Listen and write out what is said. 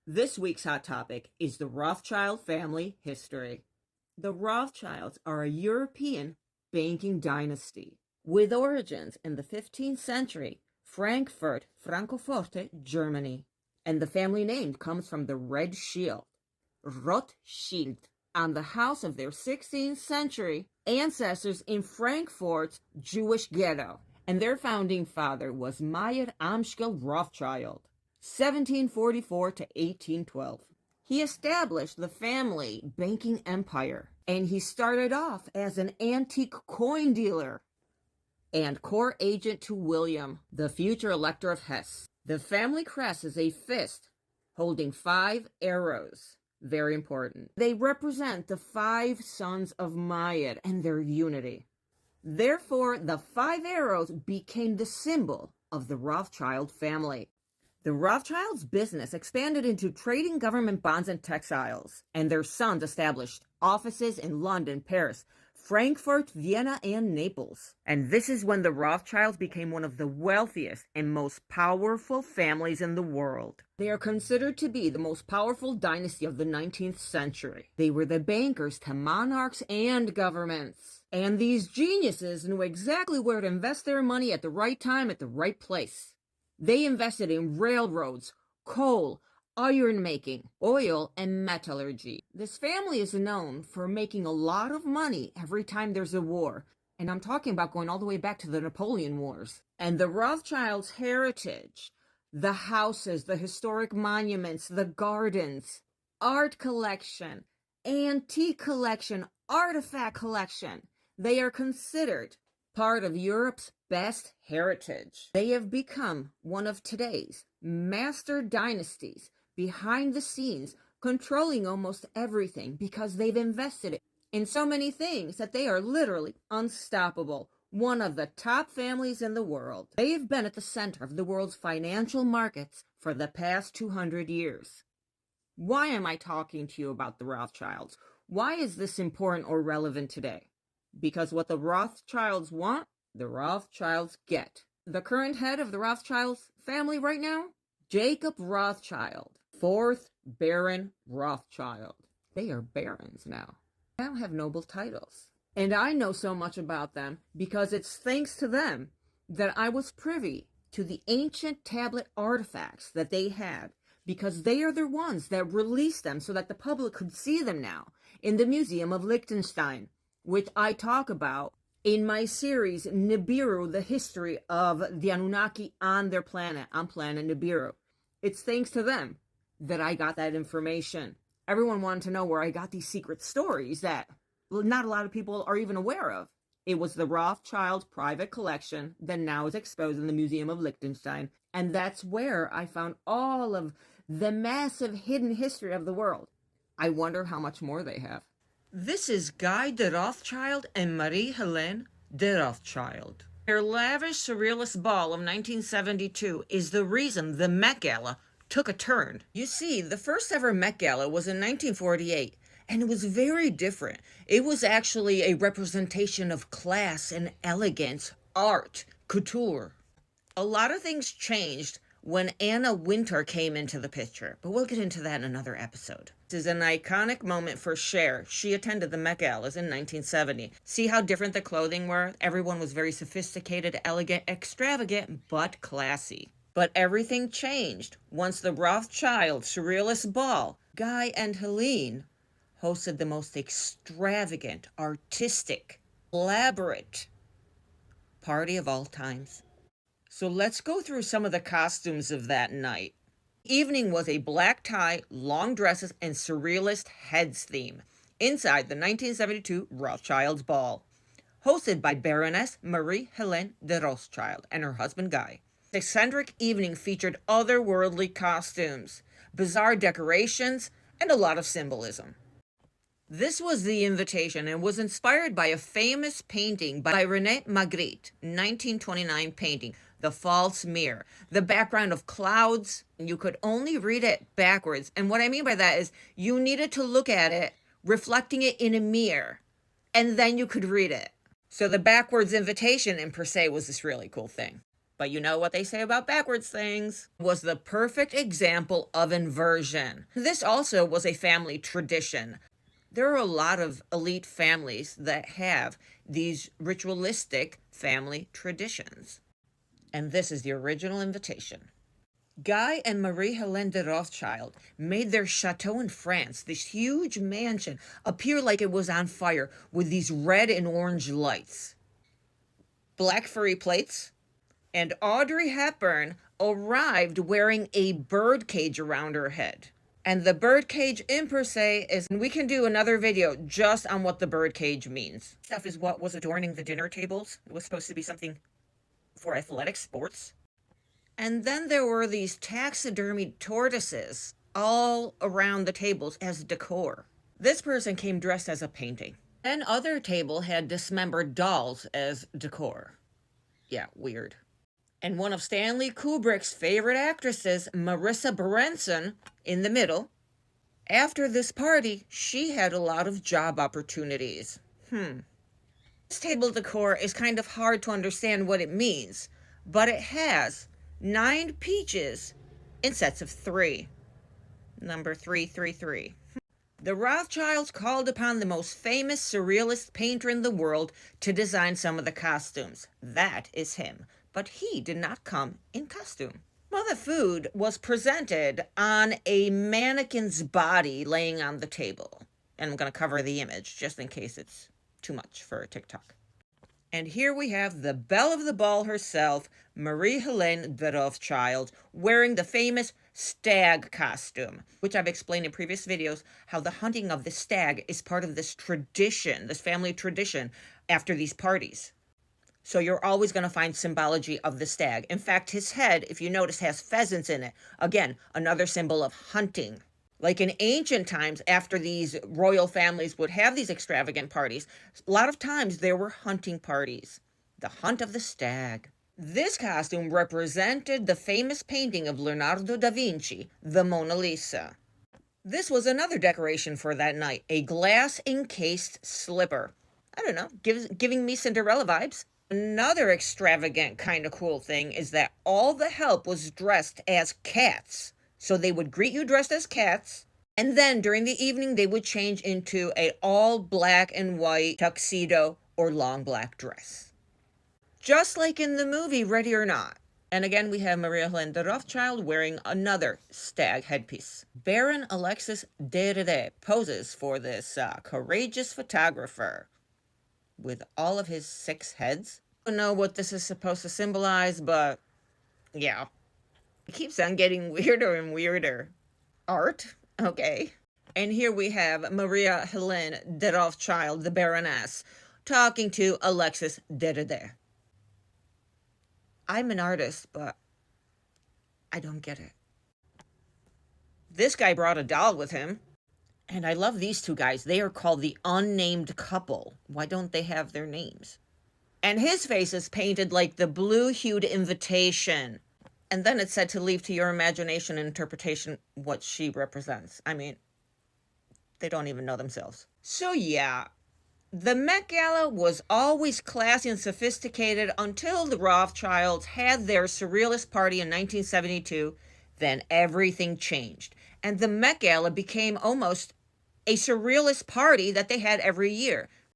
This week's hot topic is the Rothschild family history. The Rothschilds are a European banking dynasty with origins in the 15th century, Frankfurt, Francoforte, Germany. And the family name comes from the red shield, Rothschild, on the house of their 16th century ancestors in Frankfurt's Jewish ghetto. And their founding father was Meyer Amschel Rothschild, 1744 to 1812. He established the family banking empire, and he started off as an antique coin dealer and court agent to William, the future Elector of Hesse. The family crest is a fist holding 5 arrows. Very important. They represent the 5 sons of Meyer and their unity. Therefore, the 5 arrows became the symbol of the Rothschild family. The Rothschilds' business expanded into trading government bonds and textiles, and their sons established offices in London, Paris, Frankfurt, Vienna, and Naples. And this is when the Rothschilds became one of the wealthiest and most powerful families in the world. They are considered to be the most powerful dynasty of the 19th century. They were the bankers to monarchs and governments. And these geniuses knew exactly where to invest their money at the right time at the right place. They invested in railroads, coal, iron making, oil, and metallurgy. This family is known for making a lot of money every time there's a war. And I'm talking about going all the way back to the Napoleon Wars. And the Rothschilds' heritage, the houses, the historic monuments, the gardens, art collection, antique collection, artifact collection, they are considered part of Europe's best heritage. They have become one of today's master dynasties, behind the scenes, controlling almost everything because they've invested in so many things that they are literally unstoppable. One of the top families in the world. They have been at the center of the world's financial markets for the past 200 years. Why am I talking to you about the Rothschilds? Why is this important or relevant today? Because what the Rothschilds want, the Rothschilds get. The current head of the Rothschilds family right now, Jacob Rothschild, 4th Baron Rothschild. They are barons now. They now have noble titles. And I know so much about them because it's thanks to them that I was privy to the ancient tablet artifacts that they had, because they are the ones that released them so that the public could see them now in the Museum of Liechtenstein, which I talk about in my series, Nibiru, the history of the Anunnaki on their planet, on planet Nibiru. It's thanks to them that I got that information. Everyone wanted to know where I got these secret stories that not a lot of people are even aware of. It was the Rothschild private collection that now is exposed in the Museum of Liechtenstein. And that's where I found all of the massive hidden history of the world. I wonder how much more they have. This is Guy de Rothschild and Marie-Helene de Rothschild. Their lavish surrealist ball of 1972 is the reason the Met Gala took a turn. You see, the first ever Met Gala was in 1948, and it was very different. It was actually a representation of class and elegance, art, couture. A lot of things changed when Anna Wintour came into the picture, but we'll get into that in another episode. This is an iconic moment for Cher. She attended the Met Galas in 1970. See how different the clothing were? Everyone was very sophisticated, elegant, extravagant, but classy. But everything changed once the Rothschild Surrealist Ball, Guy and Helene, hosted the most extravagant, artistic, elaborate party of all times. So let's go through some of the costumes of that night. Evening was a black tie, long dresses, and surrealist heads theme inside the 1972 Rothschilds Ball, hosted by Baroness Marie-Helene de Rothschild and her husband Guy. The eccentric evening featured otherworldly costumes, bizarre decorations, and a lot of symbolism. This was the invitation and was inspired by a famous painting by René Magritte, 1929 painting, The False Mirror. The background of clouds, you could only read it backwards. And what I mean by that is you needed to look at it, reflecting it in a mirror, and then you could read it. So the backwards invitation in per se was this really cool thing. But you know what they say about backwards things. Was the perfect example of inversion. This also was a family tradition. There are a lot of elite families that have these ritualistic family traditions. And this is the original invitation. Guy and Marie-Helene de Rothschild made their chateau in France, this huge mansion, appear like it was on fire with these red and orange lights. Black furry plates, and Audrey Hepburn arrived wearing a birdcage around her head. And the birdcage in per se is, we can do another video just on what the birdcage means. Stuff is what was adorning the dinner tables. It was supposed to be something for athletic sports. And then there were these taxidermied tortoises all around the tables as decor. This person came dressed as a painting. Then other table had dismembered dolls as decor. Yeah, weird. And one of Stanley Kubrick's favorite actresses, Marissa Berenson, in the middle. After this party, she had a lot of job opportunities. This table decor is kind of hard to understand what it means, but it has 9 peaches in sets of 3. Number 333. The Rothschilds called upon the most famous surrealist painter in the world to design some of the costumes. That is him. But he did not come in costume. Well, the food was presented on a mannequin's body laying on the table. And I'm going to cover the image just in case it's too much for TikTok. And here we have the belle of the ball herself, Marie-Helene de Rothschild, wearing the famous stag costume, which I've explained in previous videos, how the hunting of the stag is part of this tradition, this family tradition after these parties. So you're always going to find symbology of the stag. In fact, his head, if you notice, has pheasants in it. Again, another symbol of hunting. Like in ancient times, after these royal families would have these extravagant parties, a lot of times there were hunting parties. The hunt of the stag. This costume represented the famous painting of Leonardo da Vinci, the Mona Lisa. This was another decoration for that night, a glass-encased slipper. I don't know, giving me Cinderella vibes. Another extravagant kind of cool thing is that all the help was dressed as cats. So they would greet you dressed as cats, and then during the evening they would change into an all black and white tuxedo or long black dress. Just like in the movie Ready or Not. And again, we have Marie-Helene de Rothschild wearing another stag headpiece. Baron Alexis de Rede poses for this courageous photographer with all of his 6 heads. I don't know what this is supposed to symbolize, but yeah. It keeps on getting weirder and weirder. Art? Okay. And here we have Marie-Helene de Rothschild, the Baroness, talking to Alexis de Rede. I'm an artist, but I don't get it. This guy brought a doll with him. And I love these 2 guys. They are called the unnamed couple. Why don't they have their names? And his face is painted like the blue-hued invitation. And then it's said to leave to your imagination and interpretation what she represents. I mean, they don't even know themselves. So yeah, the Met Gala was always classy and sophisticated until the Rothschilds had their surrealist party in 1972. Then everything changed. And the Met Gala became almost a surrealist party that they had every year.